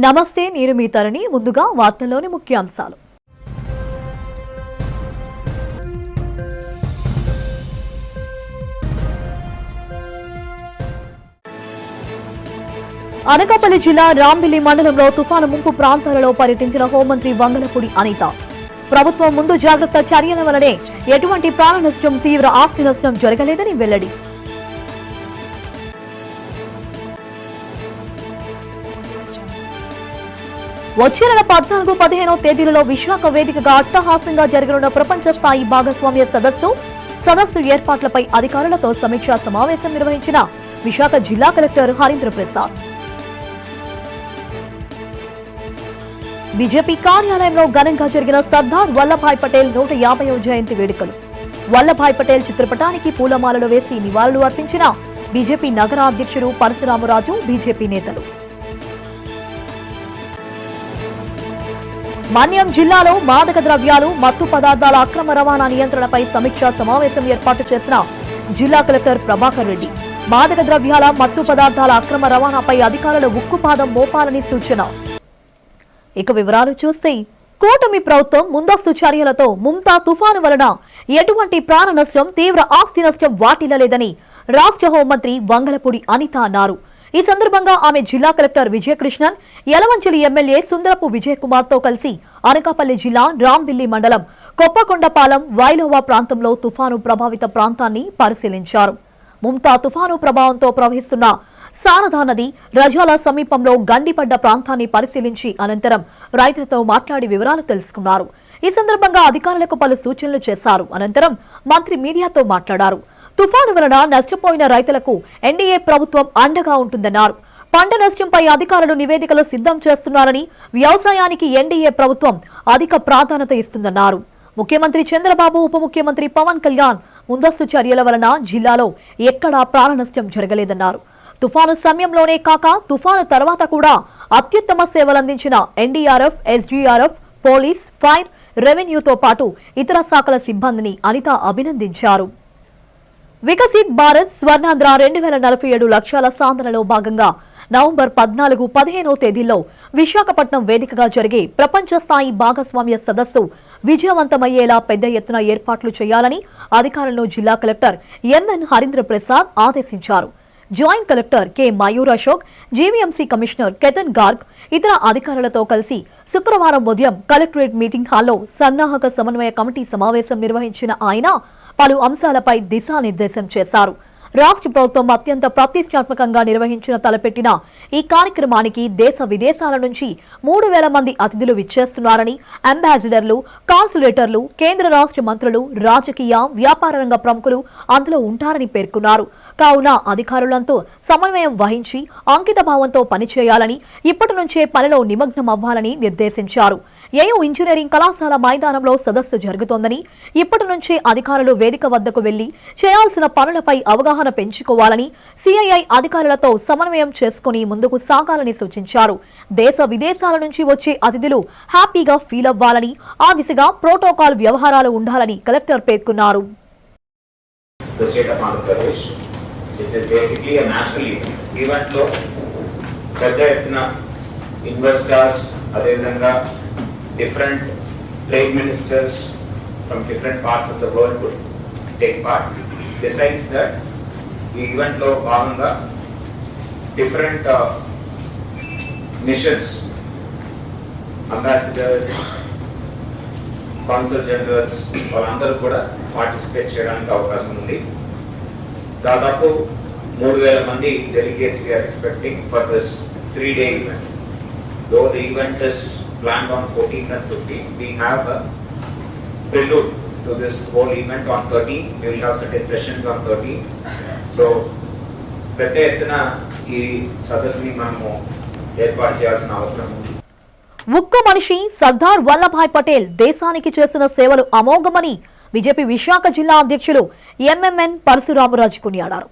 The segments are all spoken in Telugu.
నమస్తే నేను మీ తరణి ముందుగా వార్తల్లోని ముఖ్యాంశాలు అనకాపల్లి జిల్లా రాంబిల్లి మండలంలో తుఫాను ముంపు ప్రాంతాలలో పర్యటించిన హోంమంత్రి వంగలపూడి అనిత ప్రభుత్వం ముందు జాగ్రత్త చర్యల వల్లనే ఎటువంటి ప్రాణ నష్టం తీవ్ర ఆస్తి నష్టం జరగలేదని వెల్లడి వచ్చే నెల 14-15 తేదీలలో విశాఖ వేదికగా అట్టహాసంగా జరగనున్న ప్రపంచ స్థాయి భాగస్వామ్య సదస్సు ఏర్పాట్లపై అధికారులతో సమీక్షా సమావేశం నిర్వహించిన విశాఖ జిల్లా కలెక్టర్ హరీంద్ర ప్రసాద్. బీజేపీ కార్యాలయంలో ఘనంగా జరిగిన సర్దార్ వల్లభాయ్ పటేల్ 150వ జయంతి వేడుకలు. వల్లభాయ్ పటేల్ చిత్రపటానికి పూలమాలలు వేసి నివాళులు అర్పించిన బీజేపీ నగర అధ్యక్షుడు పరశురామరాజు, బీజేపీ నేతలు. మన్యం జిల్లాలో మాదక ద్రవ్యాలు, మత్తు పదార్థాల అక్రమ రవాణా నియంత్రణపై సమీక్షా సమావేశం ఏర్పాటు చేసిన జిల్లా కలెక్టర్ ప్రభాకర్ రెడ్డి మాదక ద్రవ్యాల, మత్తు పదార్థాల అక్రమ రవాణాపై అధికారులు ఉక్కుపాదం మోపాలని సూచన. ఇక వివరాలు చూస్తే కూటమి ప్రభుత్వం ముందస్తు చర్యలతో ముంతా తుఫాను వలన ఎటువంటి ప్రాణ నష్టం, తీవ్ర ఆస్తి నష్టం వాటిల్లలేదని రాష్ట్ర హోంమంత్రి వంగలపూడి అనిత అన్నారు. ఈ సందర్భంగా ఆమె జిల్లా కలెక్టర్ విజయకృష్ణన్, యలవంచలి ఎమ్మెల్యే సుందరపు విజయ్ కుమార్ తో కలిసి అనకాపల్లి జిల్లా రాంబిల్లి మండలం కొప్పకొండపాలెం, వైలోవా ప్రాంతంలో తుఫాను ప్రభావిత ప్రాంతాన్ని పరిశీలించారు. ముంతా తుఫాను ప్రభావంతో ప్రవహిస్తున్న శారదా నది రజాల సమీపంలో గండిపడ్డ ప్రాంతాన్ని పరిశీలించి అనంతరం రైతులతో మాట్లాడి వివరాలు తెలుసుకున్నారు. ఈ సందర్భంగా అధికారులకు పలు సూచనలు చేశారు. అనంతరం మంత్రి మీడియాతో మాట్లాడారు. తుఫాను వలన నష్టపోయిన రైతులకు ఎన్డీఏ ప్రభుత్వం అండగా ఉంటుందన్నారు. పంట నష్టంపై అధికారులు నివేదికలు సిద్ధం చేస్తున్నారని, వ్యవసాయానికి ఎన్డీఏ ప్రభుత్వం అధిక ప్రాధాన్యత ఇస్తుందన్నారు. ముఖ్యమంత్రి చంద్రబాబు, ఉప ముఖ్యమంత్రి పవన్ కళ్యాణ్ ముందస్తు చర్యల వలన జిల్లాలో ఎక్కడా ప్రాణ నష్టం జరగలేదన్నారు. తుఫాను సమయంలోనే కాక తుఫాను తర్వాత కూడా అత్యుత్తమ సేవలందించిన ఎన్డీఆర్ఎఫ్, ఎస్డీఆర్ఎఫ్, పోలీస్, ఫైర్, రెవెన్యూతో పాటు ఇతర శాఖల సిబ్బందిని అనిత అభినందించారు. వికసిత్ భారత్ స్వర్ణాంధ్ర 2047 లక్ష్యాల సాధనలో భాగంగా నవంబర్ 14-15 తేదీల్లో విశాఖపట్నం వేదికగా జరిగే ప్రపంచ స్థాయి భాగస్వామ్య సదస్సు విజయవంతమయ్యేలా పెద్ద ఎత్తున ఏర్పాట్లు చేయాలని అధికారులను జిల్లా కలెక్టర్ ఎంఎన్ హరీంద్ర ప్రసాద్ ఆదేశించారు. Joint collector K Mayur Ashok, GVMC commissioner Ketan Garg ఇతర అధికారులతో కలిసి శుక్రవారం ఉదయం కలెక్టరేట్ మీటింగ్ హాల్లో సన్నాహక సమన్వయ కమిటీ సమావేశం నిర్వహించిన ఆయన పలు అంశాలపై దిశానిర్దేశం చేశారు. రాష్ట్ర ప్రభుత్వం అత్యంత ప్రతిష్టాత్మకంగా తలపెట్టిన ఈ కార్యక్రమానికి దేశ విదేశాల నుంచి 3,000 మంది అతిథులు విచ్చేస్తున్నారని, అంబాసిడర్లు, కాన్సులేటర్లు, కేంద్ర రాష్ట్ర మంత్రులు, రాజకీయ, వ్యాపార రంగ ప్రముఖులు అందులో ఉంటారని పేర్కొన్నారు. కావున అధికారులంతా సమన్వయం వహించి అంకిత భావంతో పనిచేయాలని, ఇప్పటి నుంచే పనిలో నిమగ్నం అవ్వాలని నిర్దేశించారు. ఏయూ ఇంజనీరింగ్ కళాశాల మైదానంలో సదస్సు జరుగుతోందని, ఇప్పటి నుంచే అధికారులు వేదిక వద్దకు వెళ్లి చేయాల్సిన పనులపై అవగాహన పెంచుకోవాలని, సిఐఐ అధికారులతో సమన్వయం చేసుకుని ముందుకు సాగాలని సూచించారు. దేశ విదేశాల నుంచి వచ్చే అతిథులు హ్యాపీగా ఫీల్ అవ్వాలని, ఆ దిశగా ప్రోటోకాల్ వ్యవహారాలు ఉండాలని కలెక్టర్ పేర్కొన్నారు. Different trade ministers from different parts of the world would take part. Besides that, the event lo bhaganga different missions, ambassadors, consul generals, వాళ్ళందరూ కూడా పార్టిసిపేట్ చేయడానికి అవకాశం ఉంది. దాదాపు 3,000 మంది delegates we are expecting for this 3-day event. Though the event is planned on 14th and 15th, we have a prelude to this whole event on 13th. We will have certain sessions on 13th. So, పెద్ద ఎత్తున ఈ సదస్సుని మనము ఏర్పాటు చేయాల్సిన అవసరం ఉంది. ఉక్కు మనిషి సర్దార్ వల్లభాయ్ పటేల్ దేశానికి చేసిన సేవలు అమోఘమని బీజేపీ విశాఖ జిల్లా అధ్యక్షులు ఎంఎంఎన్ పరశురామరాజు కొనియాడారు.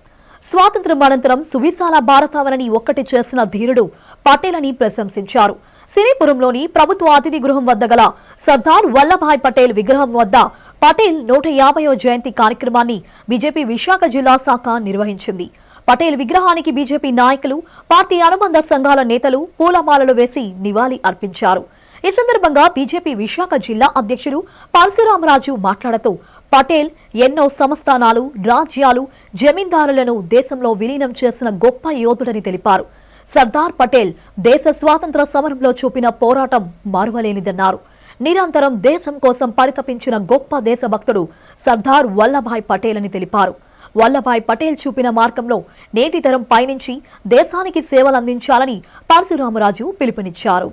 స్వాతంత్ర్యం అనంతరం సువిశాల భారతావనిని ఒక్కటి చేసిన ధీరుడు పటేల్ అని ప్రశంసించారు. సిరిపురంలోని ప్రభుత్వ అతిథి గృహం వద్ద గల సర్దార్ వల్లభాయ్ పటేల్ విగ్రహం వద్ద పటేల్ 150వ జయంతి కార్యక్రమాన్ని బీజేపీ విశాఖ జిల్లా శాఖ నిర్వహించింది. పటేల్ విగ్రహానికి బీజేపీ నాయకులు, పార్టీ అనుబంధ సంఘాల నేతలు పూలమాలలు వేసి నివాళి అర్పించారు. ఈ సందర్భంగా బీజేపీ విశాఖ జిల్లా అధ్యక్షులు పరశురామరాజు మాట్లాడుతూ పటేల్ ఎన్నో సంస్థానాలు, రాజ్యాలు, జమీందారులను దేశంలో విలీనం చేసిన గొప్ప యోధుడని తెలిపారు. సర్దార్ పటేల్ దేశ స్వాతంత్ర సమరంలో చూపిన పోరాటం మరువలేనిదన్నారు. నిరంతరం దేశం కోసం పరితపించిన గొప్ప దేశభక్తుడు సర్దార్ వల్లభాయ్ పటేల్ అని తెలిపారు. వల్లభాయ్ పటేల్ చూపిన మార్గంలో నేటి తరం పయనించి దేశానికి సేవలందించాలని పరశురామరాజు పిలుపునిచ్చారు.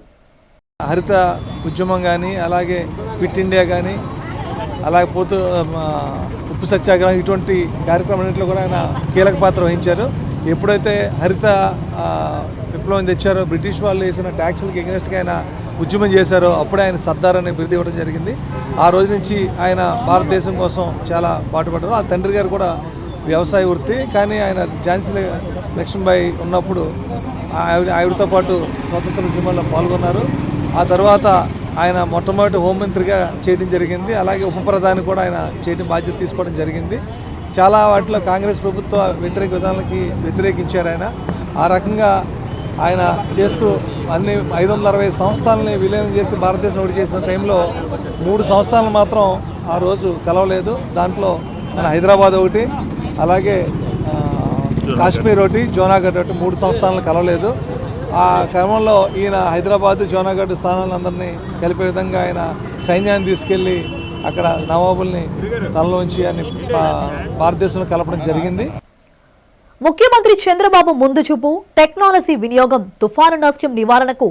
హరిత ఉద్యమం కానీ, అలాగే క్విట్ ఇండియా కానీ, అలాగే ఉప్పు సత్యాగ్రహం, ఇటువంటి కార్యక్రమాలన్నింటిలో కూడా ఆయన కీలక పాత్ర వహించారు. ఎప్పుడైతే హరిత విప్లవం తెచ్చారో, బ్రిటిష్ వాళ్ళు వేసిన ట్యాక్సులకు ఎగ్నెస్ట్గా ఆయన ఉద్యమం చేశారో అప్పుడే ఆయన సర్దార్ అనే బిరుదు ఇవ్వడం జరిగింది. ఆ రోజు నుంచి ఆయన భారతదేశం కోసం చాలా పాటుపడ్డారు. ఆ తండ్రి గారు కూడా వ్యవసాయ వృత్తి, కానీ ఆయన ఝాన్సీ లక్ష్మీబాయి ఉన్నప్పుడు ఆవిడతో పాటు స్వతంత్ర ఉద్యమంలో పాల్గొన్నారు. ఆ తర్వాత ఆయన మొట్టమొదటి హోంమంత్రిగా చేయడం జరిగింది. అలాగే ఉప ప్రధాని కూడా ఆయన చేయడం బాధ్యత తీసుకోవడం జరిగింది. చాలా వాటిలో కాంగ్రెస్ ప్రభుత్వ వ్యతిరేక విధానాలకి వ్యతిరేకించారు ఆయన. ఆ రకంగా ఆయన చేస్తూ అన్ని 560 సంస్థాలని విలీనం చేసి భారతదేశం ఒకటి చేసిన టైంలో 3 సంస్థానాలు మాత్రం ఆ రోజు కలవలేదు. దాంట్లో మన హైదరాబాద్ ఒకటి, అలాగే కాశ్మీర్ ఒకటి, జోనాగఢ్ ఒకటి, 3 సంస్థానాలు కలవలేదు. ఆ క్రమంలో ఈయన హైదరాబాద్, జోనాగఢ్ స్థానాలందరినీ కలిపే విధంగా ఆయన సైన్యాన్ని తీసుకెళ్లి అక్కడ నవాబుల్ని తనలోంచి అని భారతదేశంలో కలపడం జరిగింది. ముఖ్యమంత్రి చంద్రబాబు ముందు చూపు, టెక్నాలజీ వినియోగం తుఫాను నష్టం నివారణకు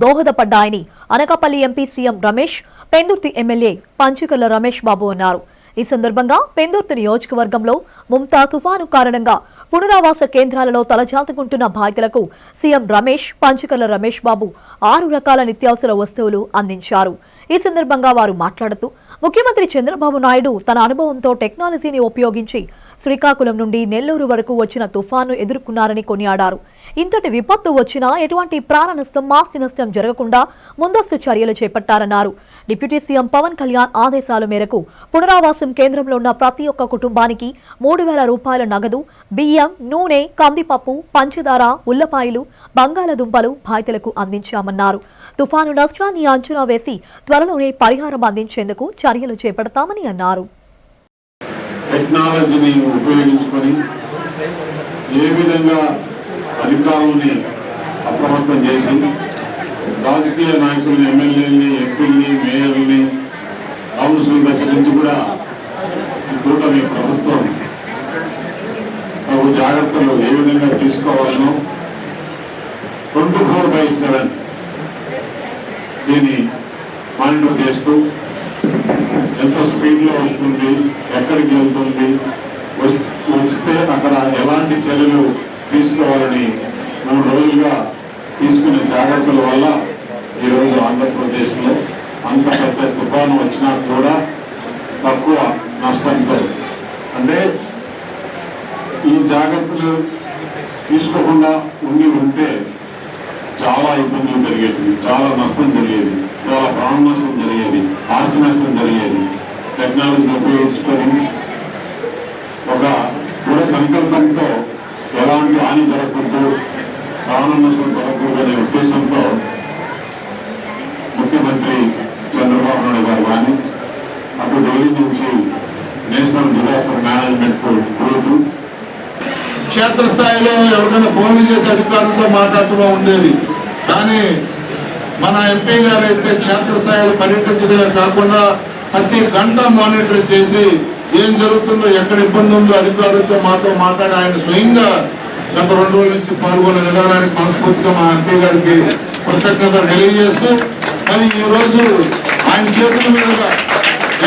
దోహదపడ్డాయని Anakapalli MP CM Ramesh, Pendurthi MLA Panchakarla Ramesh Babu అన్నారు. ఈ సందర్భంగా పెందుర్తి నియోజకవర్గంలో ముంతా తుఫాను కారణంగా పునరావాస కేంద్రాలలో తలచాల్చుకుంటున్న బాధితులకు సీఎం రమేష్, పంచకర్ల రమేష్ బాబు 6 రకాల నిత్యావసర వస్తువులు అందించారు. ఈ సందర్భంగా వారు మాట్లాడుతూ ముఖ్యమంత్రి చంద్రబాబు నాయుడు తన అనుభవంతో టెక్నాలజీని ఉపయోగించి శ్రీకాకుళం నుండి నెల్లూరు వరకు వచ్చిన తుఫాను ఎదుర్కొన్నారని కొనియాడారు. ఇంతటి విపత్తు వచ్చినా ఎటువంటి ప్రాణ నష్టం, ఆస్తి నష్టం జరగకుండా ముందస్తు చర్యలు చేపట్టారన్నారు. డిప్యూటీ సీఎం పవన్ కళ్యాణ్ ఆదేశాల మేరకు పునరావాసం కేంద్రంలో ఉన్న ప్రతి ఒక్క కుటుంబానికి 3,000 రూపాయల నగదు, బియ్యం, నూనె, కందిపప్పు, పంచదార, ఉల్లపాయలు, బంగాళదుంపలు బాధితులకు అందించామన్నారు. తుఫాను నష్టాన్ని అంచనా వేసి త్వరలోనే పరిహారం అందించేందుకు చర్యలు చేపడతామని అన్నారు. టెక్నాలజీని ఉపయోగించుకొని ఏ విధంగా అధికారులని అప్రమత్తం చేసి రాజకీయ నాయకుల్ని, ఎమ్మెల్యేలని, ఎంపీలని, మేయర్లని, కౌన్సిల్ దగ్గర నుంచి కూడా కూటమి ప్రభుత్వం తగు జాగ్రత్తలు ఏ విధంగా తీసుకోవాలనో 24/7 దీన్ని మానిటర్ చేస్తూ ఎంత స్పీడ్లో వస్తుంది, ఎక్కడికి వెళ్తుంది, వస్తే అక్కడ ఎలాంటి చర్యలు తీసుకోవాలని 3 రోజులుగా తీసుకునే జాగ్రత్తల వల్ల ఈరోజు ఆంధ్రప్రదేశ్లో అంత పెద్ద తుఫాను వచ్చినా కూడా తక్కువ నష్టంతో, అంటే ఈ జాగ్రత్తలు తీసుకోకుండా ఉంటే చాలా ఇబ్బందులు జరిగేది, చాలా నష్టం జరిగేది, చాలా ప్రాణ నష్టం జరిగేది, ఆస్తి నష్టం జరిగేది. టెక్నాలజీని ఉపయోగించుకొని ఒక దృఢ సంకల్పంతో ఎలాంటి హాని జరగకూడదు, ప్రాణ నష్టం జరగకూడదు అనే ఉద్దేశంతో ముఖ్యమంత్రి చంద్రబాబు నాయుడు గారు కానీ అటు ఢిల్లీ నుంచి నేషనల్ డిజాస్టర్ మేనేజ్మెంట్ గ్రూప్ క్షేత్రస్థాయిలో ఎవరికైనా ఫోన్లు చేసి అధికారులతో మాట్లాడుతూ ఉండేది. కానీ మన ఎంపీ గారు అయితే క్షేత్రస్థాయిలో పర్యటించడమే కాకుండా ప్రతి గంట మానిటర్ చేసి ఏం జరుగుతుందో, ఎక్కడ ఇబ్బంది ఉందో అధికారులతో మాతో మాట్లాడి ఆయన స్వయంగా గత 2 రోజుల నుంచి పాల్గొనే విధానానికి మనస్ఫూర్తిగా మా ఎంపీ గారికి కృతజ్ఞతలు తెలియజేస్తూ, మరి ఈరోజు ఆయన చేతుల మీదుగా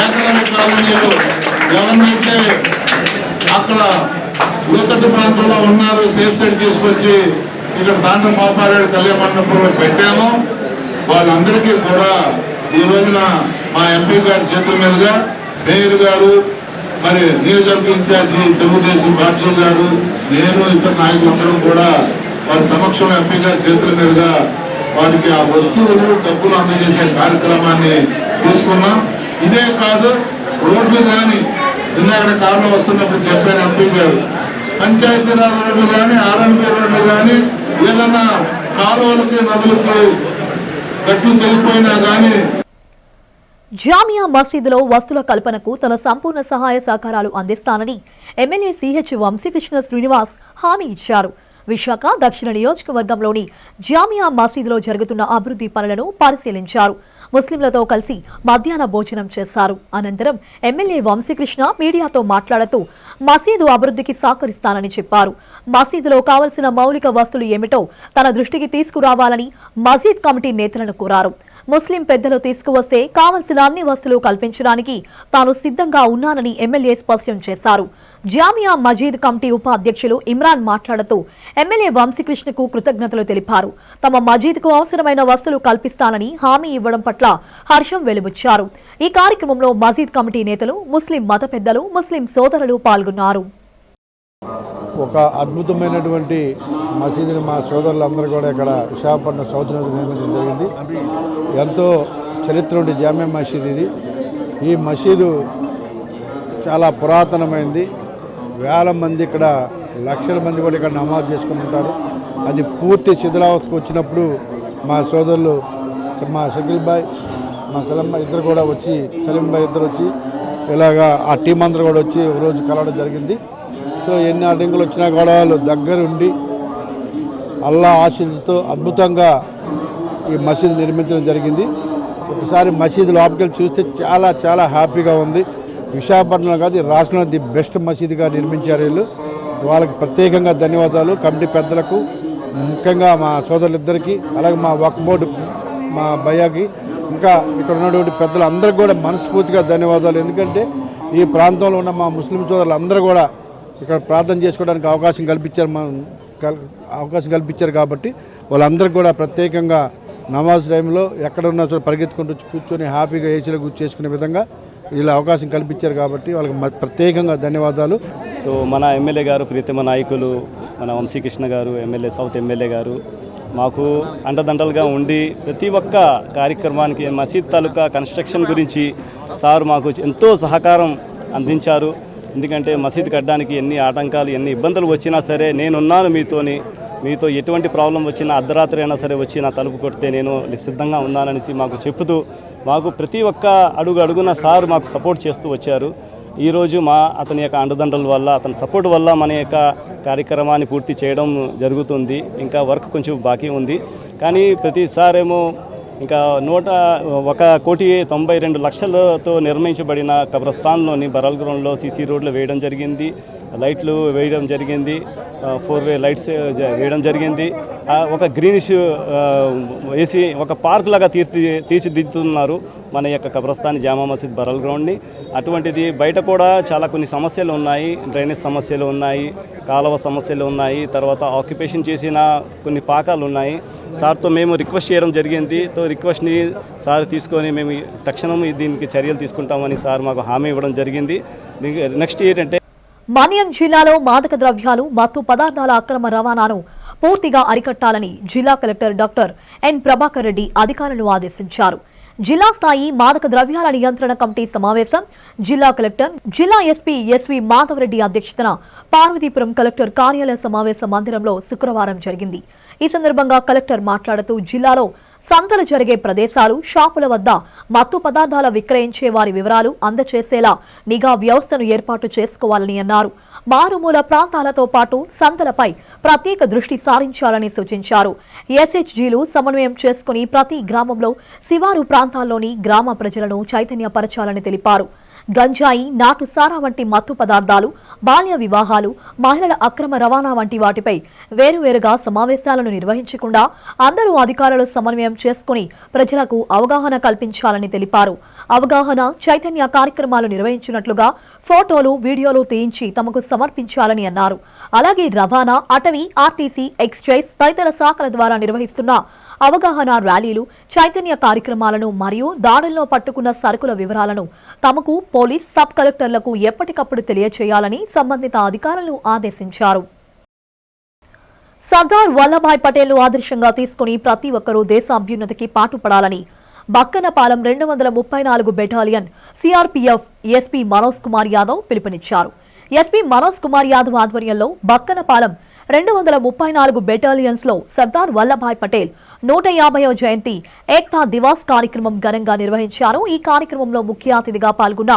ఏకలవ్య కాలనీలో ఎవరినైతే అక్కడ లోతట్టు ప్రాంతంలో ఉన్నారు సేఫ్ సైడ్ తీసుకొచ్చి ఇక్కడ దాంట్లో పాపారెడ్డి కళ్యాణ మండపంలో పెట్టాము, వాళ్ళందరికీ కూడా ఈ రోజున మా ఎంపీ గారి చేతుల మీదుగా మేయర్ గారు, మరి నియోజకవర్గ ఇన్ఛార్జి తెలుగుదేశం పార్టీ గారు, నేను ఇతర నాయకులందరం కూడా వారి సమక్షంలో ఎంపీ గారి చేతుల మీదుగా వారికి ఆ వస్తువులు, డబ్బులు అందజేసే కార్యక్రమాన్ని తీసుకున్నాం. ఇదే కాదు, రోడ్లు కానీ నిన్న అక్కడ కారులో వస్తున్నప్పుడు చెప్పారు ఎంపీ గారు, పంచాయతీరాజ్ రోడ్లు కానీ ఆర్ఎన్బి రోడ్లు కానీ ఏదన్నా కాలువలకి నదులకి గట్లు తెలిపోయినా కానీ జామియా మసీదులో వస్తుల కల్పనకు తన సంపూర్ణ సహాయ సహకారాలు అందిస్తానని ఎమ్మెల్యే సిహెచ్ వంశీకృష్ణ శ్రీనివాస్ హామీ ఇచ్చారు. విశాఖ దక్షిణ నియోజకవర్గంలోని జామియా మసీదులో జరుగుతున్న అభివృద్ధి పనులను పరిశీలించారు. ముస్లింలతో కలిసి మధ్యాహ్న భోజనం చేశారు. అనంతరం ఎమ్మెల్యే వంశీకృష్ణ మీడియాతో మాట్లాడుతూ మసీదు అభివృద్ధికి సహకరిస్తానని చెప్పారు. మసీదులో కావలసిన మౌలిక వస్తువులు ఏమిటో తన దృష్టికి తీసుకురావాలని మసీద్ కమిటీ నేతలను కోరారు. ముస్లిం పెద్దలు తీసుకువస్తే కావలసిన అన్ని వసతులు కల్పించడానికి తాను సిద్ధంగా ఉన్నానని ఎమ్మెల్యే స్పష్టం చేశారు. జామియా మజీద్ కమిటీ ఉపాధ్యక్షులు ఇమ్రాన్ మాట్లాడుతూ ఎమ్మెల్యే వంశీకృష్ణకు కృతజ్ఞతలు తెలిపారు. తమ మజీద్కు అవసరమైన వసతులు కల్పిస్తానని హామీ ఇవ్వడం పట్ల హర్షం వెలుబుచ్చారు. ఈ కార్యక్రమంలో మజీద్ కమిటీ నేతలు, ముస్లిం మత పెద్దలు, ముస్లిం సోదరులు పాల్గొన్నారు. ఒక అద్భుతమైనటువంటి మసీదుని మా సోదరులందరూ కూడా ఇక్కడ విశాఖపట్నం సౌత్ నిర్మించడం జరిగింది. ఎంతో చరిత్ర ఉండే జామియా మసీద్ ఇది. ఈ మసీదు చాలా పురాతనమైంది. వేల మంది ఇక్కడ, లక్షల మంది కూడా ఇక్కడ నమాజ్ చేసుకుని ఉంటారు. అది పూర్తి శిథిలావస్థకు వచ్చినప్పుడు మా సోదరులు మా షకీల్ బాయ్, మా సలీం ఇద్దరు కూడా వచ్చి, సలీం బాయ్ ఇద్దరు వచ్చి ఇలాగా ఆ టీం అందరూ కూడా వచ్చి ఒకరోజు కలవడం జరిగింది. సో ఎన్ని అడ్డంకులు వచ్చినా కూడా వాళ్ళు దగ్గరుండి అల్లా ఆశీస్సుతో అద్భుతంగా ఈ మసీదు నిర్మించడం జరిగింది. ఒకసారి మసీదు లోపలికి చూస్తే చాలా చాలా హ్యాపీగా ఉంది. విశాఖపట్నంలో కాదు, ఈ రాష్ట్రంలో ది బెస్ట్ మసీదుగా నిర్మించారు వీళ్ళు. వాళ్ళకి ప్రత్యేకంగా ధన్యవాదాలు. కమిటీ పెద్దలకు, ముఖ్యంగా మా సోదరులిద్దరికీ, అలాగే మా వక్ఫ్ బోర్డు మా భయ్యాకి, ఇంకా ఇక్కడ ఉన్నటువంటి పెద్దలందరికీ కూడా మనస్ఫూర్తిగా ధన్యవాదాలు. ఎందుకంటే ఈ ప్రాంతంలో ఉన్న మా ముస్లిం సోదరులందరూ కూడా ఇక్కడ ప్రార్థన చేసుకోవడానికి అవకాశం కల్పించారు కాబట్టి వాళ్ళందరికీ కూడా ప్రత్యేకంగా నమాజ్ టైంలో ఎక్కడున్నా పరిగెత్తుకుంటూ కూర్చొని హ్యాపీగా ఏసీలో చేసుకునే విధంగా ఇలా అవకాశం కల్పించారు కాబట్టి వాళ్ళకి ప్రత్యేకంగా ధన్యవాదాలు. తో మన ఎమ్మెల్యే గారు, ప్రీతమ నాయకులు మన వంశీకృష్ణ గారు, ఎమ్మెల్యే సౌత్ ఎమ్మెల్యే గారు మాకు అండదండలుగా ఉండి ప్రతి ఒక్క కార్యక్రమానికి మసీద్ తాలూకా కన్స్ట్రక్షన్ గురించి సార్ మాకు ఎంతో సహకారం అందించారు. ఎందుకంటే మసీద్ కట్టడానికి ఎన్ని ఆటంకాలు, ఎన్ని ఇబ్బందులు వచ్చినా సరే నేనున్నాను మీతో ఎటువంటి ప్రాబ్లం వచ్చినా అర్ధరాత్రి అయినా సరే వచ్చి నా తలుపు కొడితే నేను సిద్ధంగా ఉన్నాననేసి మాకు చెప్తూ మాకు ప్రతి ఒక్క అడుగున సార్ మాకు సపోర్ట్ చేస్తూ వచ్చారు. ఈరోజు అతని యొక్క అండదండల వల్ల, అతని సపోర్ట్ వల్ల మన యొక్క కార్యక్రమాన్ని పూర్తి చేయడం జరుగుతుంది. ఇంకా వర్క్ కొంచెం బాకీ ఉంది. కానీ ప్రతిసారేమో ఇంకా 1,92,00,000తో నిర్మించబడిన కబ్రస్థాన్లోని బరాల్ గ్రౌండ్లో సీసీ రోడ్లు వేయడం జరిగింది, లైట్లు వేయడం జరిగింది, 4-way లైట్స్ వేయడం జరిగింది. ఒక గ్రీనిష్ వేసి ఒక పార్క్ లాగా తీర్చిదిద్దుతున్నారు మన యొక్క కబ్రస్థాన్ జామా మసీద్ బరాల్ గ్రౌండ్ని. అటువంటిది బయట కూడా చాలా కొన్ని సమస్యలు ఉన్నాయి. డ్రైనేజ్ సమస్యలు ఉన్నాయి, కాలువ సమస్యలు ఉన్నాయి, తర్వాత ఆక్యుపేషన్ చేసిన కొన్ని పాకాలు ఉన్నాయి. సార్తో మేము రిక్వెస్ట్ చేయడం జరిగింది. రిక్వెస్ట్ని సార్ తీసుకొని మేము తక్షణం దీనికి చర్యలు తీసుకుంటామని సార్ మాకు హామీ ఇవ్వడం జరిగింది. నెక్స్ట్ ఏంటంటే మన్యం జిల్లాలో మాదక ద్రవ్యాలు, మత్తు పదార్థాల అక్రమ రవాణాను పూర్తిగా అరికట్టాలని జిల్లా collector doctor N Prabhakar Reddy అధికారులను ఆదేశించారు. జిల్లా స్థాయి మాదక ద్రవ్యాల నియంత్రణ కమిటీ సమావేశం జిల్లా కలెక్టర్, జిల్లా ఎస్పీ మాధవరెడ్డి అధ్యక్షతన పార్వతీపురం కలెక్టర్ కార్యాలయ సమావేశ మందిరంలో శుక్రవారం జరిగింది. ఈ సందర్భంగా కలెక్టర్ మాట్లాడుతూ జిల్లాలో సంతలు జరిగే ప్రదేశాలు, షాపుల వద్ద మత్తు పదార్థాల విక్రయించే వారి వివరాలు అందజేసేలా నిఘా వ్యవస్థను ఏర్పాటు చేసుకోవాలని అన్నారు. మారుమూల ప్రాంతాలతో పాటు సంతలపై ప్రత్యేక దృష్టి సారించాలని సూచించారు. ఎస్హెచ్జీలు సమన్వయం చేసుకుని ప్రతి గ్రామంలో, శివారు ప్రాంతాల్లోని గ్రామ ప్రజలను చైతన్యపరచాలని తెలిపారు. గంజాయి, నాటు సారా వంటి మత్తు పదార్థాలు, బాల్య వివాహాలు, మహిళల అక్రమ రవాణా వంటి వాటిపై వేరువేరుగా సమావేశాలను నిర్వహించకుండా అందరూ అధికారులు సమన్వయం చేసుకుని ప్రజలకు అవగాహన కల్పించాలని తెలిపారు. అవగాహన, చైతన్య కార్యక్రమాలు నిర్వహించినట్లుగా ఫోటోలు, వీడియోలు తీయించి తమకు సమర్పించాలని అన్నారు. అలాగే రవాణా, అటవీ, ఆర్టీసీ, ఎక్సైజ్ తదితర శాఖల ద్వారా నిర్వహిస్తున్న అవగాహన ర్యాలీలు, చైతన్య కార్యక్రమాలను మరియు దాడుల్లో పట్టుకున్న సరుకుల వివరాలను తమకు పోలీస్ సబ్ కలెక్టర్లకు ఎప్పటికప్పుడు తెలియజేయాలని సంబంధిత అధికారులను ఆదేశించారు. సర్దార్ వల్లభాయ్ పటేల్ ను ఆదర్శంగా తీసుకుని ప్రతి ఒక్కరూ దేశ అభ్యున్నతికి పాటుపడాలని Bakkanapalem 234 battalion CRPF SP Manoj Kumar Yadav పిలుపునిచ్చారు. ఎస్పీ మనోజ్ కుమార్ యాదవ్ ఆధ్వర్యంలో బక్కనపాలెం 234 బెటాలియన్స్ లో సర్దార్ వల్లభాయ్ పటేల్ 150వ జయంతి ఏక్తా దివాస్ కార్యక్రమం ఘనంగా నిర్వహించారు. ఈ కార్యక్రమంలో ముఖ్య అతిథిగా పాల్గొన్న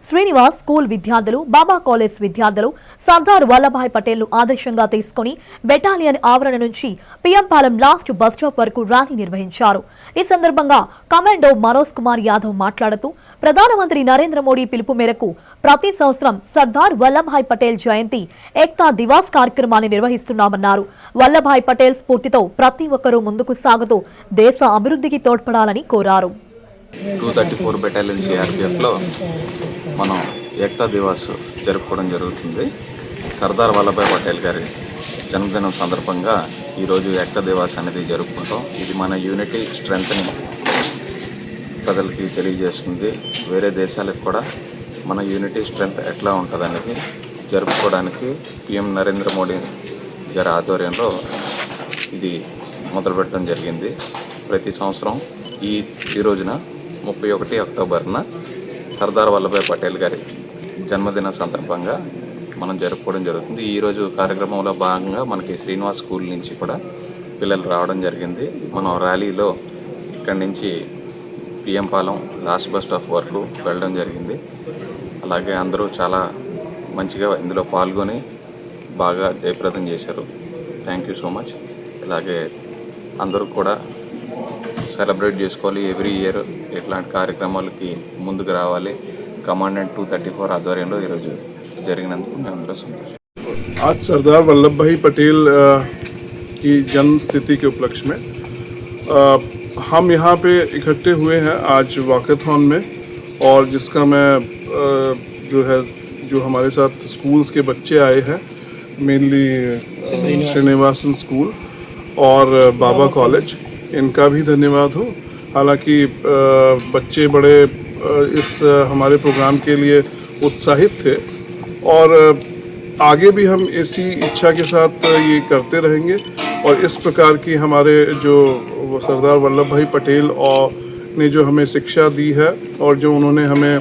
శ్రీనివాస్ స్కూల్ విద్యార్థులు, బాబా కాలేజ్ విద్యార్థులు సర్దార్ వల్లభాయ్ పటేల్ ను ఆదర్శంగా తీసుకుని బెటాలియన్ ఆవరణ నుంచి పిఎంపాలెం లాస్ట్ బస్ స్టాప్ వరకు ర్యాలీ నిర్వహించారు. ఈ సందర్భంగా కమాండో మనోజ్ కుమార్ యాదవ్ మాట్లాడుతూ ప్రధానమంత్రి నరేంద్ర మోడీ పిలుపు మేరకు ప్రతి సంవత్సరం సర్దార్ వల్లభాయ్ పటేల్ జయంతి ఏక్తా దివాస్ కార్యక్రమాన్ని నిర్వహిస్తున్నామన్నారు. వల్లభాయ్ పటేల్ స్ఫూర్తితో ప్రతి ఒక్కరూ ముందుకు సాగుతూ దేశ అభివృద్ధికి తోడ్పడాలని కోరారు. 234 బెటాలియన్ సిఆర్పిఎఫ్లో మనం ఏక్తా దివాస్ జరుపుకోవడం జరుగుతుంది. సర్దార్ వల్లభాయ్ పటేల్ గారి జన్మదినం సందర్భంగా ఈరోజు ఏక్తా దివాస్ అనేది జరుపుకుంటాం. ఇది మన యూనిటీ స్ట్రెంగ్త్ని ప్రజలకి తెలియజేస్తుంది. వేరే దేశాలకు కూడా మన యూనిటీ స్ట్రెంగ్త్ ఎట్లా ఉంటుందనేది జరుపుకోవడానికి పిఎం నరేంద్ర మోడీ గారి ఆధ్వర్యంలో ఇది మొదలుపెట్టడం జరిగింది. ప్రతి సంవత్సరం ఈ రోజున 31 అక్టోబర్న సర్దార్ వల్లభాయ్ పటేల్ గారి జన్మదిన సందర్భంగా మనం జరుపుకోవడం జరుగుతుంది. ఈరోజు కార్యక్రమంలో భాగంగా మనకి శ్రీనివాస్ స్కూల్ నుంచి కూడా పిల్లలు రావడం జరిగింది. మనం ర్యాలీలో ఇక్కడి నుంచి పిఎంపాలెం లాస్ట్ బస్ స్టాప్ వరకు వెళ్ళడం జరిగింది. అలాగే అందరూ చాలా మంచిగా ఇందులో పాల్గొని బాగా జయప్రదం చేశారు. Thank you so much. ఇలాగే అందరూ కూడా సెలబ్రేట్ చేసుకోవాలి. ఎవ్రీ ఇయర్ ఇట్లాంటి కార్యక్రమాలకి ముందుకు రావాలి. కమాండెంట్ 234 ఆధ్వర్యంలో ఈరోజు జరిగినందుకు మేము అందరూ సంతోషం. आज सरदार वल्लभ भाई पटेल की जन्म तिथि के उपलक्ष्य में हम यहाँ पे इकट्ठे हुए हैं आज वाकथॉन में, और जिसका मैं जो हमारे साथ स्कूल्स के बच्चे आए हैं, मेनली श्रीनिवासन स्कूल और बाबा कॉलेज, इनका भी धन्यवाद हो। हालांकि बच्चे बड़े इस हमारे प्रोग्राम के लिए उत्साहित थे, और आगे भी हम इसी इच्छा के साथ ये करते रहेंगे। और इस प्रकार की हमारे जो सरदार वल्लभ भाई पटेल और ने जो हमें शिक्षा दी है, और जो उन्होंने हमें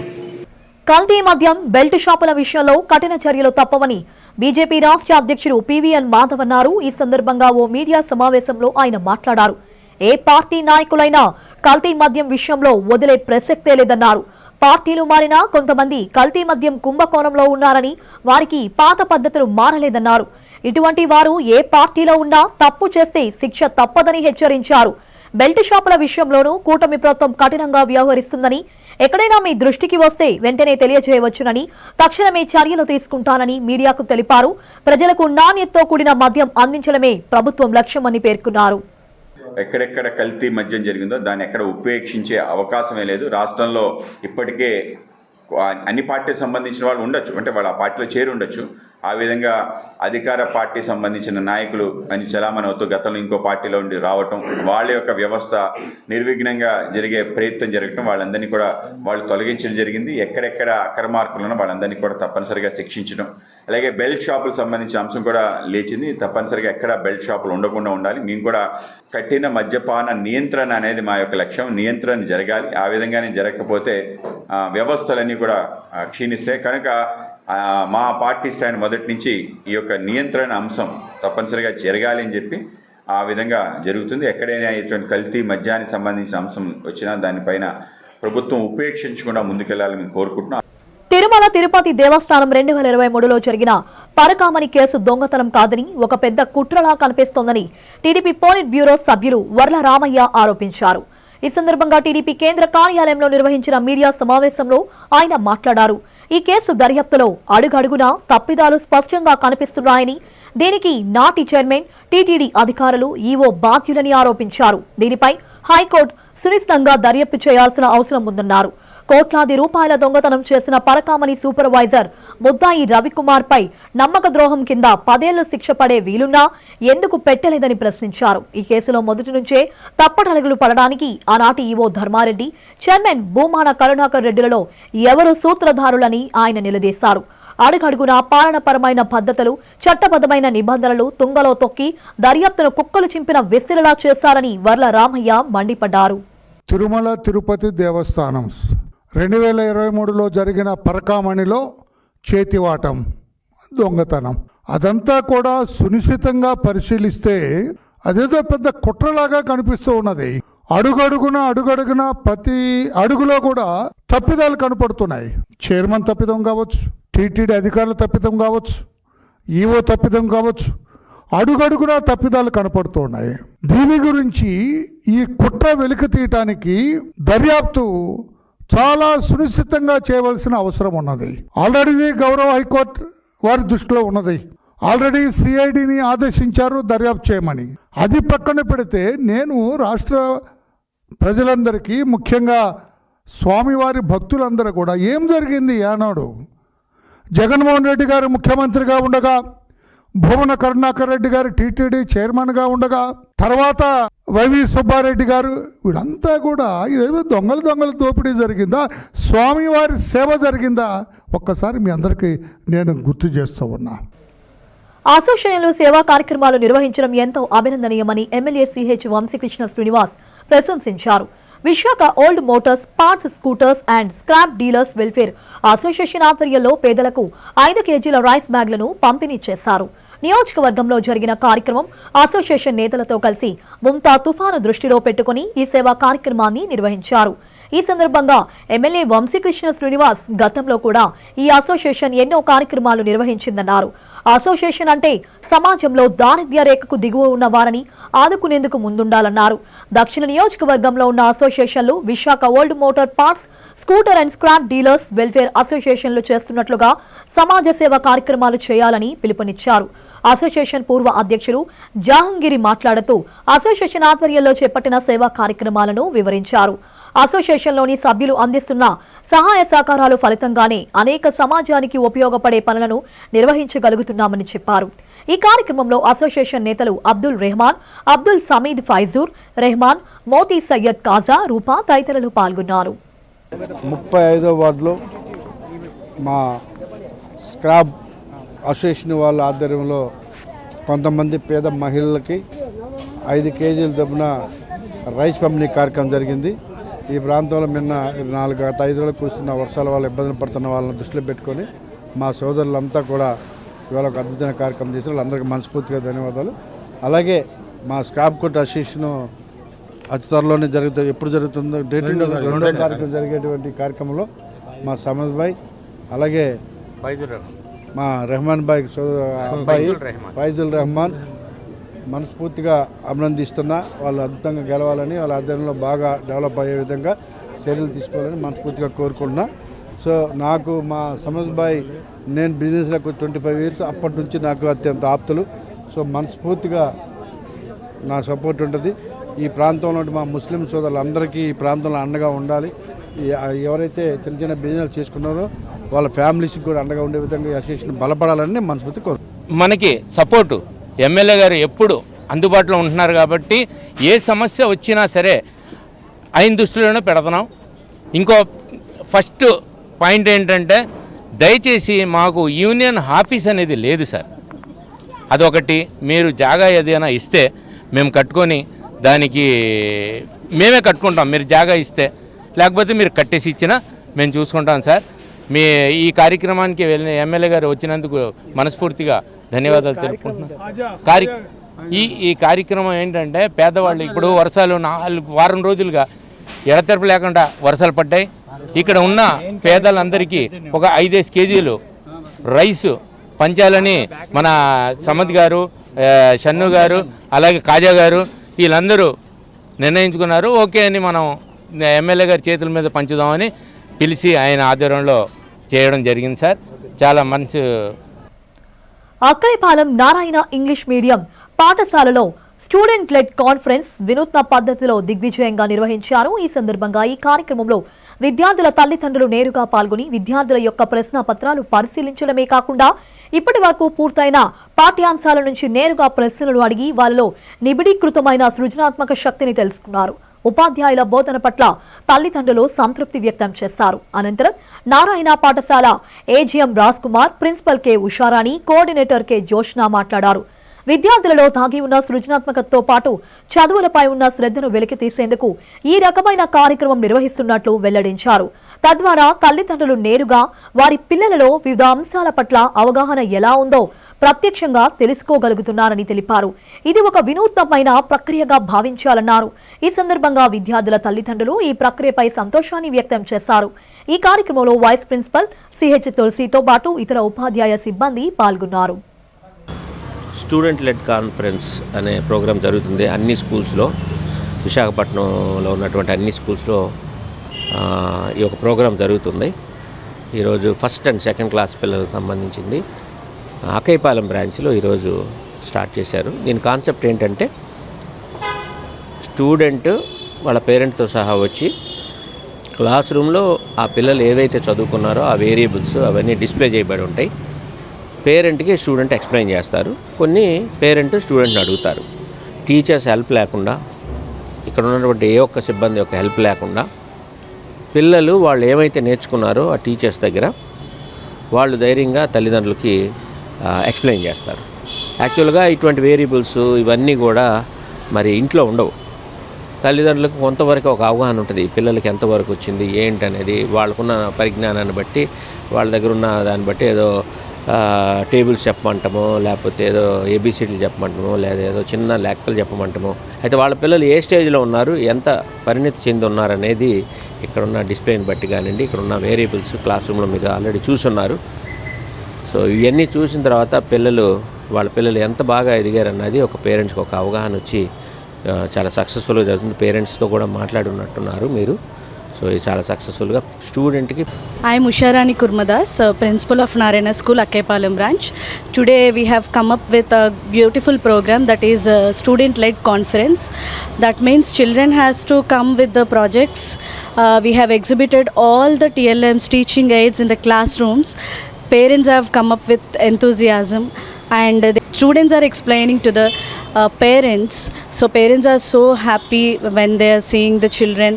కల్తీ మద్యం బెల్ట్ షాపుల విషయంలో కఠిన చర్యలు తప్పవని బీజేపీ రాష్ట్ర అధ్యక్షుడు పీవీఎన్ మాధవ్ అన్నారు. ఈ సందర్భంగా ఓ మీడియా సమావేశంలో ఆయన మాట్లాడారు. ఏ పార్టీ నాయకులైనా కల్తీ మద్యం విషయంలో వదిలే ప్రసక్తే లేదన్నారు. పార్టీలు మారినా కొంతమంది కల్తీ మద్యం కుంభకోణంలో ఉన్నారని, వారికి పాత పద్ధతులు మారలేదన్నారు. ఇటువంటి వారు ఏ పార్టీలో ఉన్నా తప్పు చేస్తే శిక్ష తప్పదని హెచ్చరించారు. బెల్ట్ షాపుల విషయంలోనూ కూటమి ప్రభుత్వం కఠినంగా వ్యవహరిస్తుందని, ఎక్కడైనా మీ దృష్టికి వస్తే వెంటనే తెలియజేయవచ్చునని, తక్షణమే చర్యలు తీసుకుంటానని మీడియాకు తెలిపారు. ప్రజలకు నాణ్యతతో కూడిన మద్యం అందించడమే ప్రభుత్వం లక్ష్యమని పేర్కొన్నారు. ఎక్కడెక్కడ కల్తీ మద్యం జరిగిందో దాన్ని ఎక్కడ ఉపేక్షించే అవకాశమే లేదు. రాష్ట్రంలో ఇప్పటికే అన్ని పార్టీలకు సంబంధించిన వాళ్ళు ఉండొచ్చు, అంటే వాళ్ళు ఆ పార్టీలో చేరి ఉండొచ్చు. ఆ విధంగా అధికార పార్టీ సంబంధించిన నాయకులు అని చలామణి అవుతూ గతంలో ఇంకో పార్టీలో ఉండి రావటం, వాళ్ళ యొక్క వ్యవస్థ నిర్విఘ్నంగా జరిగే ప్రయత్నం జరగటం, వాళ్ళందరినీ కూడా వాళ్ళు తొలగించడం జరిగింది. ఎక్కడెక్కడ అక్రమార్కులు ఉన్నా వాళ్ళందరినీ కూడా తప్పనిసరిగా శిక్షించడం. అలాగే బెల్ట్ షాపులకు సంబంధించిన అంశం కూడా లేచింది. తప్పనిసరిగా ఎక్కడ బెల్ట్ షాపులు ఉండకుండా ఉండాలి. మేము కూడా కఠిన మద్యపాన నియంత్రణ అనేది మా యొక్క లక్ష్యం. నియంత్రణ జరగాలి. ఆ విధంగానే జరగకపోతే వ్యవస్థలన్నీ కూడా క్షీణిస్తాయి. కనుక మా పార్టీ స్టాండ్ మొదటి నుంచి ఈ యొక్క నియంత్రణ అంశం తప్పనిసరిగా జరగాలి అని చెప్పి ఆ విధంగా జరుగుతుంది. ఎక్కడైనా ఇటువంటి కల్తీ మద్యానికి సంబంధించిన అంశం వచ్చినా దానిపైన ప్రభుత్వం ఉపేక్షించకుండా ముందుకెళ్లాలని మేము కోరుకుంటున్నాం. తిరుమల తిరుపతి దేవస్థానం 2023లో జరిగిన పరకామణి కేసు దొంగతనం కాదని, ఒక పెద్ద కుట్రలా కనిపిస్తోందని టీడీపీ పోలిట్ బ్యూరో సభ్యులు వర్ల రామయ్య ఆరోపించారు. ఈ సందర్భంగా టీడీపీ కేంద్ర కార్యాలయంలో నిర్వహించిన మీడియా సమావేశంలో ఆయన మాట్లాడారు. ఈ కేసు దర్యాప్తులో అడుగడుగునా తప్పిదాలు స్పష్టంగా కనిపిస్తున్నాయని, దీనికి నాటి చైర్మన్, టీటీడీ అధికారులు, ఈవో బాధ్యులని ఆరోపించారు. దీనిపై హైకోర్టు సునిశ్చితంగా దర్యాప్తు చేయాల్సిన అవసరం ఉందన్నారు. కోట్లాది రూపాయల దొంగతనం చేసిన పరకామణి సూపర్వైజర్ ముద్దాయి రవికుమార్ పై నమ్మక ద్రోహం కింద 10 ఏళ్లు శిక్ష పడే వీలున్నా ఎందుకు పెట్టలేదని ప్రశ్నించారు. ఈ కేసులో మొదటి నుంచే తప్పటడుగులు పడడానికి ఆనాటి ఈవో ధర్మారెడ్డి, చైర్మన్ భూమాన కరుణాకర్ రెడ్డిలలో ఎవరు సూత్రధారులని ఆయన నిలదీశారు. అడుగడుగునా పాలనపరమైన పద్ధతులు, చట్టబద్దమైన నిబంధనలు తుంగలో తొక్కి దర్యాప్తును కుక్కలు చింపిన విసిరిలా చేశారని వర్ల రామయ్య మండిపడ్డారు. తిరుమల తిరుపతి దేవస్థానం 2023లో జరిగిన పరకామణిలో చేతివాటం దొంగతనం. అదంతా కూడా సునిశ్చితంగా పరిశీలిస్తే అదేదో పెద్ద కుట్రలాగా కనిపిస్తూ ఉన్నది. అడుగడుగున ప్రతి అడుగులో కూడా తప్పిదాలు కనపడుతున్నాయి. చైర్మన్ తప్పిదం కావచ్చు, టీటీడీ అధికారుల తప్పిదం కావచ్చు, ఈవో తప్పిదం కావచ్చు, అడుగడుగున తప్పిదాలు కనపడుతున్నాయి. దీని గురించి ఈ కుట్ర వెలికి తీయటానికి దర్యాప్తు చాలా సునిశ్చితంగా చేయవలసిన అవసరం ఉన్నది. ఆల్రెడీ గౌరవ హైకోర్టు వారి దృష్టిలో ఉన్నది. ఆల్రెడీ సిఐడిని ఆదేశించారు దర్యాప్తు చేయమని. అది పక్కన పెడితే నేను రాష్ట్ర ప్రజలందరికీ, ముఖ్యంగా స్వామివారి భక్తులందరూ కూడా ఏం జరిగింది ఆనాడు జగన్మోహన్ రెడ్డి గారు ముఖ్యమంత్రిగా ఉండగా, భూమన కరుణాకర్ రెడ్డి గారు టీటీడీ చైర్మన్గా ఉండగా, తర్వాత వైవి సుబ్బారెడ్డి గారు, వీళ్ళంతా కూడా ఇదేదో దొంగల దోపిడీ జరిగిందా, స్వామివారి సేవ జరిగిందా, ఒక్కసారి మీ అందరికీ నేను గుర్తు చేస్తూ ఉన్నా. అసోసియేషన్లు సేవా కార్యక్రమాలు నిర్వహించడం ఎంతో అభినందనీయమని ఎమ్మెల్యే సిహెచ్ వంశీకృష్ణ శ్రీనివాస్ ప్రశంసించారు. Visakha old Motors parts scooters and scrap dealers welfare association ఆధ్వర్యంలో పేదలకు 5 కేజీల రైస్ బ్యాగ్లను పంపిణీ చేశారు. నియోజకవర్గంలో జరిగిన కార్యక్రమం అసోసియేషన్ నేతలతో కలిసి ముంతా తుఫాను దృష్టిలో పెట్టుకుని ఈ సేవా కార్యక్రమాన్ని నిర్వహించారు. ఈ సందర్భంగా ఎమ్మెల్యే వంశీకృష్ణ శ్రీనివాస్ గతంలో కూడా ఈ అసోసియేషన్ ఎన్నో కార్యక్రమాలు నిర్వహించిందన్నారు. అసోసియేషన్ అంటే సమాజంలో దారిద్ర్య రేఖకు దిగువ ఉన్న వారిని ఆదుకునేందుకు ముందుండాలన్నారు. దక్షిణ నియోజకవర్గంలో ఉన్న అసోసియేషన్లు Visakha old motor parts, scooter and scrap dealers welfare అసోసియేషన్లు చేస్తున్నట్లుగా సమాజ సేవ కార్యక్రమాలు చేయాలని పిలుపునిచ్చారు. అసోసియేషన్ పూర్వ అధ్యక్షులు జహంగిరి మాట్లాడుతూ అసోసియేషన్ ఆధ్వర్యంలో చేపట్టిన సేవా కార్యక్రమాలను వివరించారు. అసోసియేషన్లోని సభ్యులు అందిస్తున్న సహాయ సహకారాలు ఫలితంగానే అనేక సమాజానికి ఉపయోగపడే పనులను నిర్వహించగలుగుతున్నామని చెప్పారు. ఈ కార్యక్రమంలో అసోసియేషన్ నేతలు అబ్దుల్ రెహమాన్, అబ్దుల్ సమీద్ ఫైజూర్ రెహమాన్, మోతీ సయ్యద్ కాజా, రూపా తదితరులు పాల్గొన్నారు. 35వ వార్డులో మా స్క్రాప్ అసోసియేషన్ వాళ్ళ ఆధ్వర్యంలో కొంతమంది పేద మహిళలకి 5 కేజీల చొప్పున రైస్ పంపిణీ కార్యక్రమం జరిగింది. ఈ ప్రాంతంలో నిన్న 4-5 రోజులు కురుస్తున్న వర్షాల వల్ల ఇబ్బందులు పడుతున్న వాళ్ళని దృష్టిలో పెట్టుకొని మా సోదరులంతా కూడా ఇవాళ ఒక అద్భుతమైన కార్యక్రమం చేశారు. వాళ్ళందరికీ మనస్ఫూర్తిగా ధన్యవాదాలు. అలాగే మా స్క్రాప్ కోట్ అసోసియేషన్ అతి త్వరలోనే జరుగుతుంది. ఎప్పుడు జరుగుతుందో రెండో కార్యక్రమం జరిగేటువంటి కార్యక్రమంలో మా సమద్ భాయ్, అలాగే మా రెహమాన్ భాయ్ అబ్బాయి ఫైజుల్ రెహమాన్ మనస్ఫూర్తిగా అభినందిస్తున్నా. వాళ్ళు అద్భుతంగా గెలవాలని, వాళ్ళ ఆధ్వర్యంలో బాగా డెవలప్ అయ్యే విధంగా చర్యలు తీసుకోవాలని మనస్ఫూర్తిగా కోరుకుంటున్నా. సో నాకు మా సమద్ భాయ్, నేను బిజినెస్లకు 25 years, అప్పటి నుంచి నాకు అత్యంత ఆప్తులు. సో మనస్ఫూర్తిగా నా సపోర్ట్ ఉంటుంది. ఈ ప్రాంతంలో మా ముస్లిం సోదరులందరికీ ఈ ప్రాంతంలో అండగా ఉండాలి. ఎవరైతే చిన్న చిన్న బిజినెస్ చేసుకున్నారో వాళ్ళ ఫ్యామిలీస్కి కూడా అండగా ఉండే విధంగా ఈ అసోసియేషన్ బలపడాలని మనస్ఫూర్తి కోరుకుంటున్నాను. మనకి సపోర్టు ఎమ్మెల్యే గారు ఎప్పుడు అందుబాటులో ఉంటున్నారు కాబట్టి ఏ సమస్య వచ్చినా సరే ఆయన దృష్టిలోనే పెడుతున్నాం. ఇంకో ఫస్ట్ పాయింట్ ఏంటంటే, దయచేసి మాకు యూనియన్ ఆఫీస్ అనేది లేదు సార్. అదొకటి మీరు జాగా ఏదైనా ఇస్తే మేము కట్టుకొని దానికి మేమే కట్టుకుంటాం. మీరు జాగా ఇస్తే, లేకపోతే మీరు కట్టేసి ఇచ్చినా మేము చూసుకుంటాం సార్. మీ ఈ కార్యక్రమానికి వెళ్ళిన ఎమ్మెల్యే గారు వచ్చినందుకు మనస్ఫూర్తిగా ధన్యవాదాలు తెలుపుకుంటున్నాను. ఈ కార్యక్రమం ఏంటంటే, పేదవాళ్ళు ఇప్పుడు వర్షాలు 4 వారం రోజులుగా ఎడతెరపు లేకుండా వర్షాలు పడ్డాయి. ఇక్కడ ఉన్న పేదలందరికీ ఒక 5 కేజీలు రైసు పంచాలని మన సమద్ గారు, షన్ను గారు, అలాగే కాజా గారు వీళ్ళందరూ నిర్ణయించుకున్నారు. ఓకే అని మనం ఎమ్మెల్యే గారి చేతుల మీద పంచుదామని పిలిచి ఆయన ఆధ్వర్యంలో చేయడం జరిగింది సార్. చాలా మంచి. అక్కైపాలెం నారాయణ ఇంగ్లీష్ మీడియం పాఠశాలలో స్టూడెంట్ లెడ్ కాన్ఫరెన్స్ వినూత్న పద్ధతిలో దిగ్విజయంగా నిర్వహించారు. ఈ సందర్భంగా ఈ కార్యక్రమంలో విద్యార్థుల తల్లిదండ్రులు నేరుగా పాల్గొని విద్యార్థుల యొక్క ప్రశ్న పత్రాలు పరిశీలించడమే కాకుండా ఇప్పటి వరకు పూర్తయిన పాఠ్యాంశాల నుంచి నేరుగా ప్రశ్నలు అడిగి వాళ్ళలో నిబిడీకృతమైన సృజనాత్మక శక్తిని తెలుసుకున్నారు. ఉపాధ్యాయుల బోధన పట్ల తల్లిదండ్రులు సంతృప్తి వ్యక్తం చేశారు. అనంతరం నారాయణ పాఠశాల AGM Raj Kumar, principal K Usharani, coordinator K Joshna మాట్లాడారు. విద్యార్థులలో దాగి ఉన్న సృజనాత్మకతతో పాటు చదువులపై ఉన్న శ్రద్ధను వెలికి తీసేందుకు ఈ రకమైన కార్యక్రమం నిర్వహిస్తున్నట్లు వెల్లడించారు. తద్వారా తల్లిదండ్రులు నేరుగా వారి పిల్లలలో వివిధ అంశాల పట్ల అవగాహన ఎలా ఉందో ప్రత్యక్షంగా తెలుసుకోగలుగుతున్నారని తెలిపారు. ఇది ఒక వినూత్నమైన ప్రక్రియగా భావించాలన్నారు. ఈ సందర్భంగా విద్యార్థుల తల్లిదండ్రులు ఈ ప్రక్రియపై సంతోషాన్ని వ్యక్తం చేశారు. ఈ కార్యక్రమంలో వైస్ ప్రిన్సిపల్ సిహెచ్ తులసితో పాటు ఇతర ఉపాధ్యాయ సిబ్బంది పాల్గొన్నారు. స్టూడెంట్ లెడ్ కాన్ఫరెన్స్ అనే ప్రోగ్రాం జరుగుతుంది అన్ని స్కూల్స్లో. విశాఖపట్నంలో ఉన్నటువంటి అన్ని స్కూల్స్లో ఈ యొక్క ప్రోగ్రాం జరుగుతుంది. ఈరోజు ఫస్ట్ అండ్ సెకండ్ క్లాస్ పిల్లలకు సంబంధించింది అకైపాలెం బ్రాంచ్లో ఈరోజు స్టార్ట్ చేశారు. దీని కాన్సెప్ట్ ఏంటంటే స్టూడెంట్ వాళ్ళ పేరెంట్తో సహా వచ్చి క్లాస్ రూమ్లో ఆ పిల్లలు ఏవైతే చదువుకున్నారో ఆ వేరియబుల్స్ అవన్నీ డిస్ప్లే చేయబడి ఉంటాయి. పేరెంట్కి స్టూడెంట్ ఎక్స్ప్లెయిన్ చేస్తారు. కొన్ని పేరెంట్ స్టూడెంట్ని అడుగుతారు. టీచర్స్ హెల్ప్ లేకుండా, ఇక్కడ ఉన్నటువంటి ఏ ఒక్క సిబ్బంది యొక్క హెల్ప్ లేకుండా పిల్లలు వాళ్ళు ఏమైతే నేర్చుకున్నారో ఆ టీచర్స్ దగ్గర వాళ్ళు ధైర్యంగా తల్లిదండ్రులకి ఎక్స్ప్లెయిన్ చేస్తారు. యాక్చువల్గా ఇటువంటి వేరియబుల్స్ ఇవన్నీ కూడా మరి ఇంట్లో ఉండవు. తల్లిదండ్రులకు కొంతవరకు ఒక అవగాహన ఉంటుంది, పిల్లలకి ఎంతవరకు వచ్చింది ఏంటనేది. వాళ్ళకున్న పరిజ్ఞానాన్ని బట్టి, వాళ్ళ దగ్గర ఉన్న దాన్ని బట్టి ఏదో టేబుల్స్ చెప్పమంటామో, లేకపోతే ఏదో ఏబిసిడీలు చెప్పమంటామో, లేదా ఏదో చిన్న లెక్కలు చెప్పమంటామో. అయితే వాళ్ళ పిల్లలు ఏ స్టేజ్లో ఉన్నారు, ఎంత పరిణితి చెంది ఉన్నారనేది ఇక్కడున్న డిస్ప్లేని బట్టి కానివ్వండి, ఇక్కడున్న వేరియబుల్స్ క్లాస్ రూమ్లో మీకు ఆల్రెడీ చూసున్నారు. సో ఇవన్నీ చూసిన తర్వాత వాళ్ళ పిల్లలు ఎంత బాగా ఎదిగారన్నది ఒక పేరెంట్స్కి ఒక అవగాహన వచ్చి చాలా సక్సెస్ఫుల్గా జరుగుతుంది. పేరెంట్స్తో కూడా మాట్లాడున్నట్టున్నారు మీరు. సో ఇది చాలా సక్సెస్ఫుల్గా స్టూడెంట్కి. I am Usharani Kurmadas, principal of Narayana School, Akkaipalam branch. Today we have come up with a beautiful program that is a student-led conference. That means children has to come with the projects. We have exhibited all the TLMs, teaching aids in the classrooms. Parents have come up with enthusiasm and the students are explaining to the parents. So parents are so happy when they are seeing the children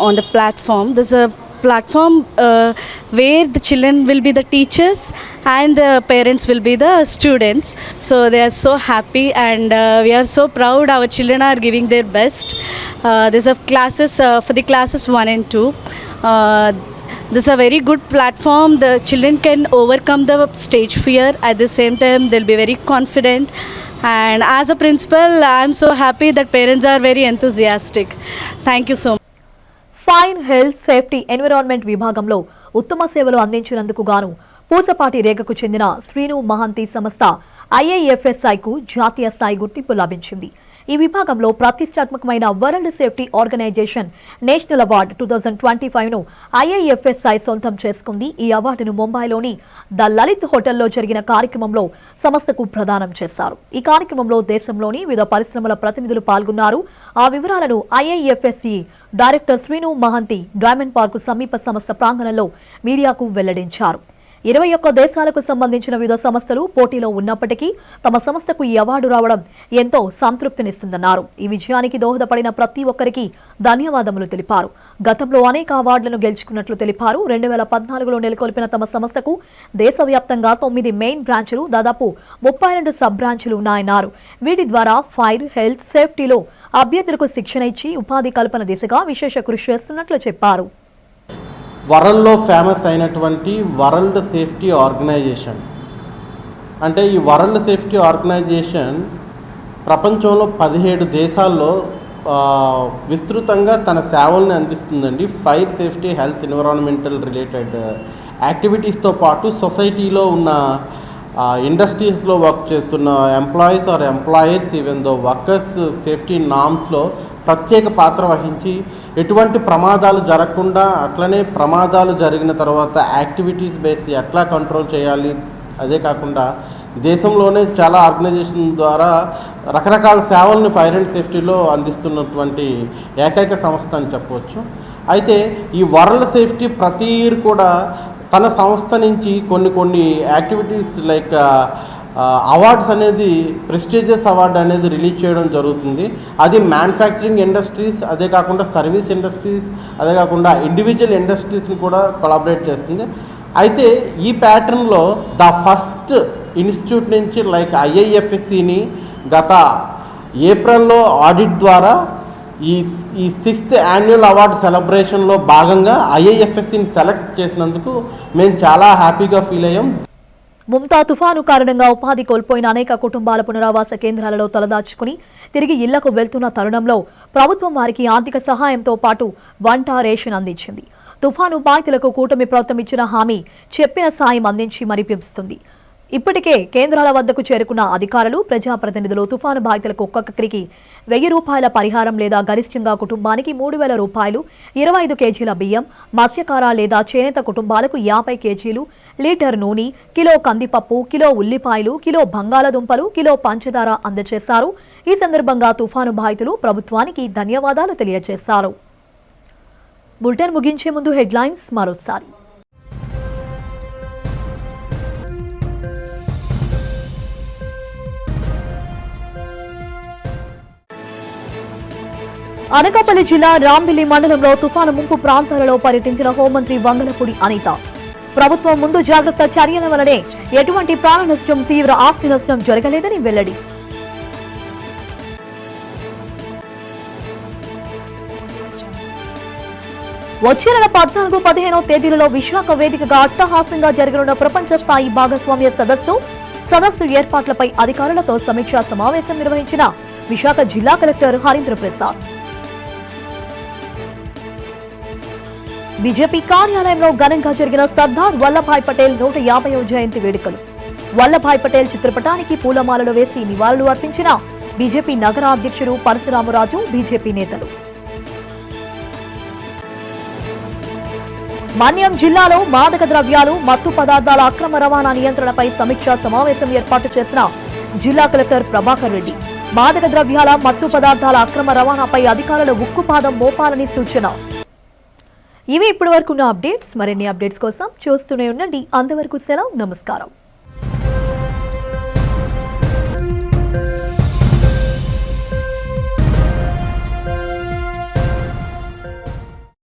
on the platform. There's a platform where the children will be the teachers and the parents will be the students. So they are so happy and we are so proud our children are giving their best. There's a classes for the classes 1 and 2. This is a very good platform. The children can overcome the stage fear. At the same time, they'll be very confident. And as a principal, I'm so happy that parents are very enthusiastic. Thank you so much. Fire, health, safety, environment విభాగంలో ఉత్తమ సేవలు అందించినందుకు గాను పూసపాటి రేఖకు చెందిన శ్రీను మహంతి సంస్థ IIFSIకు జాతీయ స్థాయి గుర్తింపు లభించింది. ఈ విభాగంలో ప్రతిష్టాత్మకమైన world safety organisation national award 2025ను IIFSI సొంతం చేసుకుంది. ఈ అవార్డును ముంబైలోని ద లలిత్ హోటల్లో జరిగిన కార్యక్రమంలో సంస్థకు ప్రదానం చేశారు. ఈ కార్యక్రమంలో దేశంలోని వివిధ పరిశ్రమల ప్రతినిధులు పాల్గొన్నారు. ఆ వివరాలను IIFSI director Srinu Mahanti diamond park సమీప సంస్థ ప్రాంగణంలో మీడియాకు వెల్లడించారు. 21 దేశాలకు సంబంధించిన వివిధ సంస్థలు పోటీలో ఉన్నప్పటికీ తమ సంస్థకు ఈ అవార్డు రావడం ఎంతో సంతృప్తినిస్తుందన్నారు. ఈ విజయానికి దోహదపడిన ప్రతి ఒక్కరికి ధన్యవాదములు తెలిపారు. గతంలో అనేక అవార్డులను గెలుచుకున్నట్లు తెలిపారు. 2014లో నెలకొల్పిన తమ సంస్థకు దేశవ్యాప్తంగా 9 మెయిన్ బ్రాంచులు, దాదాపు 32 సబ్ బ్రాంచులు ఉన్నాయన్నారు. వీటి ద్వారా ఫైర్, హెల్త్, సేఫ్టీలో అభ్యర్థులకు శిక్షణ ఇచ్చి ఉపాధి కల్పన దిశగా విశేష కృషి చేస్తున్నట్లు చెప్పారు. వరల్డ్లో ఫేమస్ అయినటువంటి వరల్డ్ సేఫ్టీ ఆర్గనైజేషన్ అంటే ఈ వరల్డ్ సేఫ్టీ ఆర్గనైజేషన్ ప్రపంచంలో 17 దేశాల్లో విస్తృతంగా తన సేవల్ని అందిస్తుందండి. Fire, safety, health, environmental related యాక్టివిటీస్తో పాటు సొసైటీలో ఉన్న ఇండస్ట్రీస్లో వర్క్ చేస్తున్న employees or employers even though workers safety నామ్స్లో ప్రత్యేక పాత్ర వహించి ఎటువంటి ప్రమాదాలు జరగకుండా, అట్లనే ప్రమాదాలు జరిగిన తర్వాత యాక్టివిటీస్ బేస్ ఎట్లా కంట్రోల్ చేయాలి, అదే కాకుండా దేశంలోనే చాలా ఆర్గనైజేషన్ ద్వారా రకరకాల సేవలను ఫైర్ అండ్ సేఫ్టీలో అందిస్తున్నటువంటి ఏకైక సంస్థ అని చెప్పవచ్చు. అయితే ఈ వరల్డ్ సేఫ్టీ ప్రతి ఇయర్ కూడా తన సంస్థ నుంచి కొన్ని యాక్టివిటీస్ లైక్ అవార్డ్స్ అనేది ప్రెస్టీజియస్ అవార్డు అనేది రిలీజ్ చేయడం జరుగుతుంది. అది మ్యానుఫ్యాక్చరింగ్ ఇండస్ట్రీస్, అదే కాకుండా సర్వీస్ ఇండస్ట్రీస్, అదే కాకుండా ఇండివిజువల్ ఇండస్ట్రీస్ని కూడా కొలాబరేట్ చేస్తుంది. అయితే ఈ ప్యాటర్న్లో ద ఫస్ట్ ఇన్స్టిట్యూట్ నుంచి లైక్ IIFSCని గత ఏప్రిల్లో ఆడిట్ ద్వారా ఈ 6th యాన్యువల్ అవార్డు సెలబ్రేషన్లో భాగంగా IIFSCని సెలెక్ట్ చేసినందుకు మేము చాలా హ్యాపీగా ఫీల్ అయ్యాం. ముంతా తుఫాను కారణంగా ఉపాధి కోల్పోయిన అనేక కుటుంబాల పునరావాస కేంద్రాలలో తలదాచుకుని తిరిగి ఇళ్లకు వెళ్తున్న తరుణంలో ప్రభుత్వం వారికి ఆర్థిక సహాయంతో పాటు వంట రేషన్ అందించింది. తుఫాను బాధితులకు కూటమి ప్రభుత్వం ఇచ్చిన హామీ చెప్పిన సాయం అందించి మరిపిస్తుంది. ఇప్పటికే కేంద్రాల వద్దకు చేరుకున్న అధికారులు, ప్రజాప్రతినిధులు తుఫాను బాధితులకు ఒక్కొక్కరికి 1000 రూపాయల పరిహారం లేదా గరిష్టంగా కుటుంబానికి 3000 రూపాయలు, 25 కేజీల బియ్యం, మత్స్యకార లేదా చేనేత కుటుంబాలకు 50 కేజీలు, లీటర్ నూనె, కిలో కందిపప్పు, కిలో ఉల్లిపాయలు, కిలో బంగాళదుంపలు, కిలో పంచదార అందజేశారు. ఈ సందర్భంగా తుఫాను బాధితులు ప్రభుత్వానికి ధన్యవాదాలు తెలియజేశారు. బులెటిన్ ముగించే ముందు హెడ్లైన్స్ మరోసారి. అనకాపల్లి జిల్లా రాంబిల్లి మండలంలో తుఫాను ముంపు ప్రాంతాలలో పర్యటించిన హోంమంత్రి వంగలపూడి అనిత. ప్రభుత్వం ముందు జాగ్రత్త చర్యల వల్లనే ఎటువంటి ప్రాణ నష్టం, తీవ్ర ఆస్తి నష్టం జరగలేదని వెల్లడి. వచ్చే నెల 14, 15వ తేదీలలో విశాఖ వేదికగా అట్టహాసంగా జరగనున్న ప్రపంచ స్థాయి భాగస్వామ్య సదస్సు ఏర్పాట్లపై అధికారులతో సమీక్షా సమావేశం నిర్వహించిన విశాఖ జిల్లా కలెక్టర్ హరీంద్ర ప్రసాద్. బీజేపీ కార్యాలయంలో ఘనంగా జరిగిన సర్దార్ వల్లభాయ్ పటేల్ 150వ జయంతి వేడుకలు. వల్లభాయ్ పటేల్ చిత్రపటానికి పూలమాలలు వేసి నివాళులు అర్పించిన బీజేపీ నగర అధ్యక్షుడు పరశురామరాజు, బీజేపీ నేతలు. మన్యం జిల్లాలో మాదక ద్రవ్యాలు, మత్తు పదార్థాల అక్రమ రవాణా నియంత్రణపై సమీక్షా సమావేశం ఏర్పాటు చేసిన జిల్లా కలెక్టర్ ప్రభాకర్ రెడ్డి. మాదక ద్రవ్యాల, మత్తు పదార్థాల అక్రమ రవాణాపై అధికారులు ఉక్కుపాదం మోపాలని సూచన. ఇవి ఇప్పటి వరకున్న అప్డేట్స్. మరిన్ని అప్డేట్స్ కోసం చూస్తూనే ఉండండి. అంతవరకు సెలవు, నమస్కారం.